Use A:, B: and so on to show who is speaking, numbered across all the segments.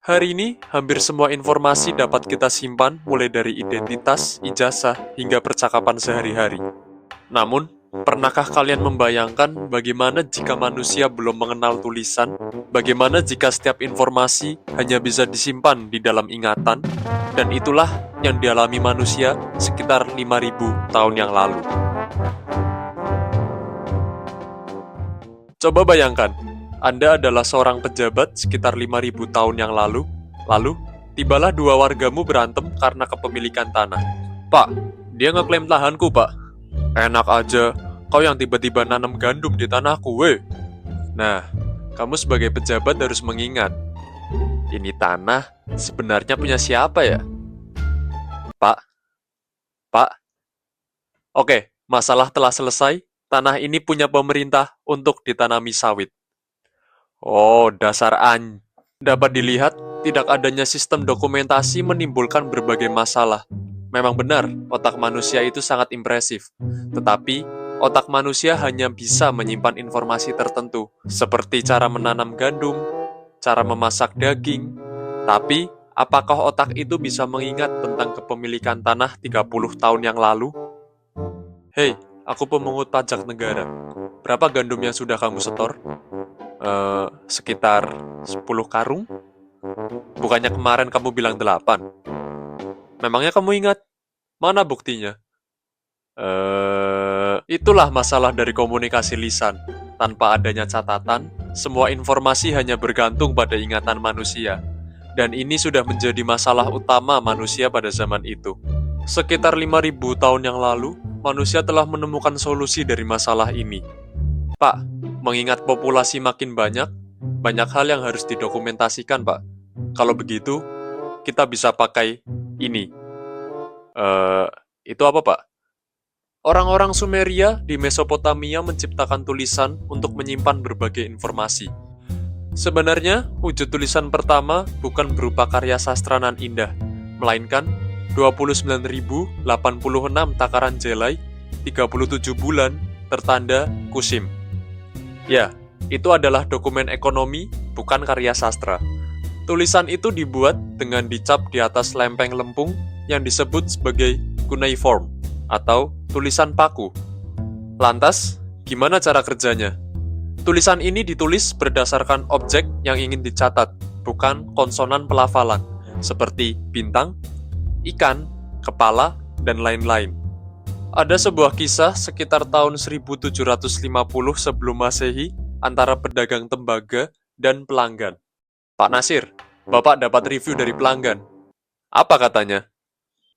A: Hari ini, hampir semua informasi dapat kita simpan, mulai dari identitas, ijazah, hingga percakapan sehari-hari. Namun, pernahkah kalian membayangkan bagaimana jika manusia belum mengenal tulisan? Bagaimana jika setiap informasi hanya bisa disimpan di dalam ingatan? Dan itulah yang dialami manusia sekitar 5.000 tahun yang lalu. Coba bayangkan, Anda adalah seorang pejabat sekitar 5.000 tahun yang lalu tibalah dua wargamu berantem karena kepemilikan tanah. Pak, dia ngeklaim lahanku, Pak. Enak aja, kau yang tiba-tiba nanam gandum di tanahku, weh. Nah, kamu sebagai pejabat harus mengingat, ini tanah sebenarnya punya siapa ya? Pak, Pak. Oke, masalah telah selesai. Tanah ini punya pemerintah untuk ditanami sawit. Oh, dasar an. Dapat dilihat, tidak adanya sistem dokumentasi menimbulkan berbagai masalah. Memang benar, otak manusia itu sangat impresif. Tetapi, otak manusia hanya bisa menyimpan informasi tertentu, seperti cara menanam gandum, cara memasak daging. Tapi, apakah otak itu bisa mengingat tentang kepemilikan tanah 30 tahun yang lalu? Hei, aku pemungut pajak negara. Berapa gandum yang sudah kamu setor? Sekitar 10 karung? Bukannya kemarin kamu bilang 8? Memangnya kamu ingat? Mana buktinya? Itulah masalah dari komunikasi lisan. Tanpa adanya catatan, semua informasi hanya bergantung pada ingatan manusia. Dan ini sudah menjadi masalah utama manusia pada zaman itu. Sekitar 5.000 tahun yang lalu, manusia telah menemukan solusi dari masalah ini. Pak, mengingat populasi makin banyak hal yang harus didokumentasikan, Pak. Kalau begitu, kita bisa pakai ini. Itu apa, Pak? Orang-orang Sumeria di Mesopotamia menciptakan tulisan untuk menyimpan berbagai informasi. Sebenarnya, wujud tulisan pertama bukan berupa karya sastra nan indah, melainkan 29.086 takaran jelai, 37 bulan, tertanda Kusim. Ya, itu adalah dokumen ekonomi, bukan karya sastra. Tulisan itu dibuat dengan dicap di atas lempeng lempung yang disebut sebagai cuneiform atau tulisan paku. Lantas, gimana cara kerjanya? Tulisan ini ditulis berdasarkan objek yang ingin dicatat, bukan konsonan pelafalan, seperti bintang, ikan, kepala, dan lain-lain. Ada sebuah kisah sekitar tahun 1750 sebelum Masehi antara pedagang tembaga dan pelanggan. Pak Nasir, Bapak dapat review dari pelanggan. Apa katanya?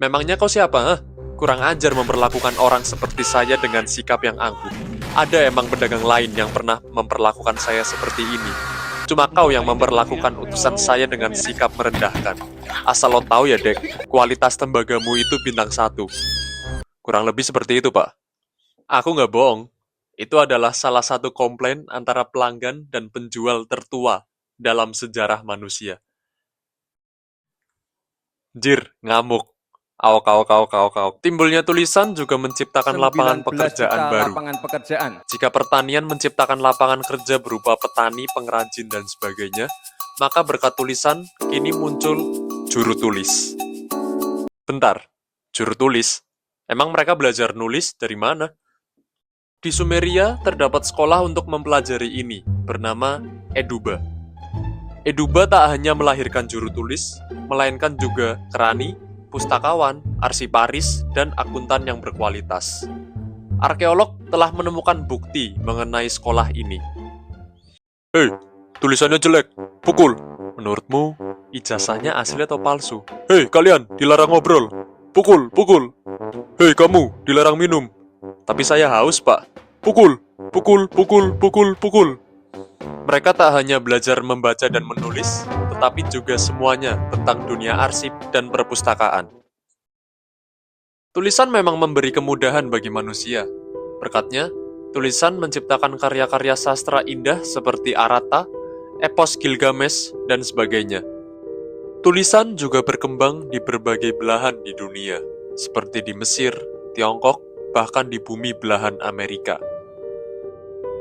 A: Memangnya kau siapa, hah? Kurang ajar memperlakukan orang seperti saya dengan sikap yang angkuh. Ada emang pedagang lain yang pernah memperlakukan saya seperti ini. Cuma kau yang memperlakukan utusan saya dengan sikap merendahkan. Asal lo tahu ya, Dek, kualitas tembagamu itu bintang 1. Kurang lebih seperti itu, Pak. Aku nggak bohong. Itu adalah salah satu komplain antara pelanggan dan penjual tertua dalam sejarah manusia. Jir, ngamuk. Awok, awok, awok, awok, awok. Timbulnya tulisan juga menciptakan lapangan
B: 19
A: pekerjaan
B: juta
A: baru.
B: lapangan pekerjaan.
A: Jika pertanian menciptakan lapangan kerja berupa petani, pengrajin, dan sebagainya, maka berkat tulisan, kini muncul juru tulis. Bentar, juru tulis? Emang mereka belajar nulis dari mana? Di Sumeria terdapat sekolah untuk mempelajari ini, bernama Eduba. Eduba tak hanya melahirkan juru tulis, melainkan juga kerani, pustakawan, arsiparis, dan akuntan yang berkualitas. Arkeolog telah menemukan bukti mengenai sekolah ini. Hei, tulisannya jelek, pukul. Menurutmu, ijazahnya asli atau palsu? Hei, kalian, dilarang ngobrol. Pukul, pukul. Hei, kamu, dilarang minum. Tapi saya haus, Pak. Pukul, pukul, pukul, pukul, pukul. Mereka tak hanya belajar membaca dan menulis, tetapi juga semuanya tentang dunia arsip dan perpustakaan. Tulisan memang memberi kemudahan bagi manusia. Berkatnya, tulisan menciptakan karya-karya sastra indah seperti Arata, Epos Gilgamesh, dan sebagainya. Tulisan juga berkembang di berbagai belahan di dunia, seperti di Mesir, Tiongkok, bahkan di bumi belahan Amerika.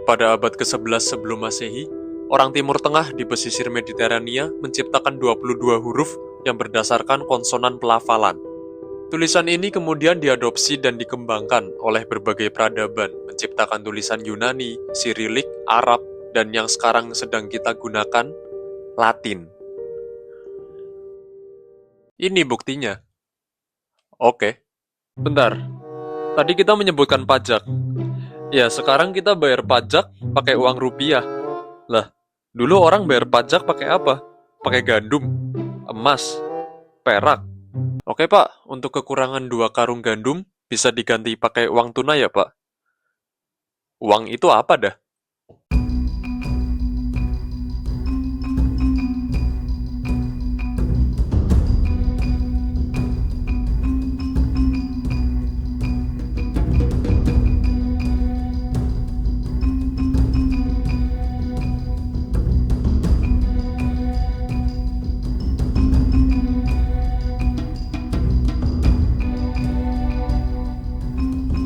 A: Pada abad ke-11 sebelum Masehi, orang Timur Tengah di pesisir Mediterania menciptakan 22 huruf yang berdasarkan konsonan pelafalan. Tulisan ini kemudian diadopsi dan dikembangkan oleh berbagai peradaban, menciptakan tulisan Yunani, Sirilik, Arab, dan yang sekarang sedang kita gunakan, Latin. Ini buktinya. Oke. Bentar. Tadi kita menyebutkan pajak. Ya, sekarang kita bayar pajak pakai uang rupiah. Lah, dulu orang bayar pajak pakai apa? Pakai gandum, emas, perak. Oke, Pak. Untuk kekurangan 2 karung gandum, bisa diganti pakai uang tunai ya, Pak? Uang itu apa dah?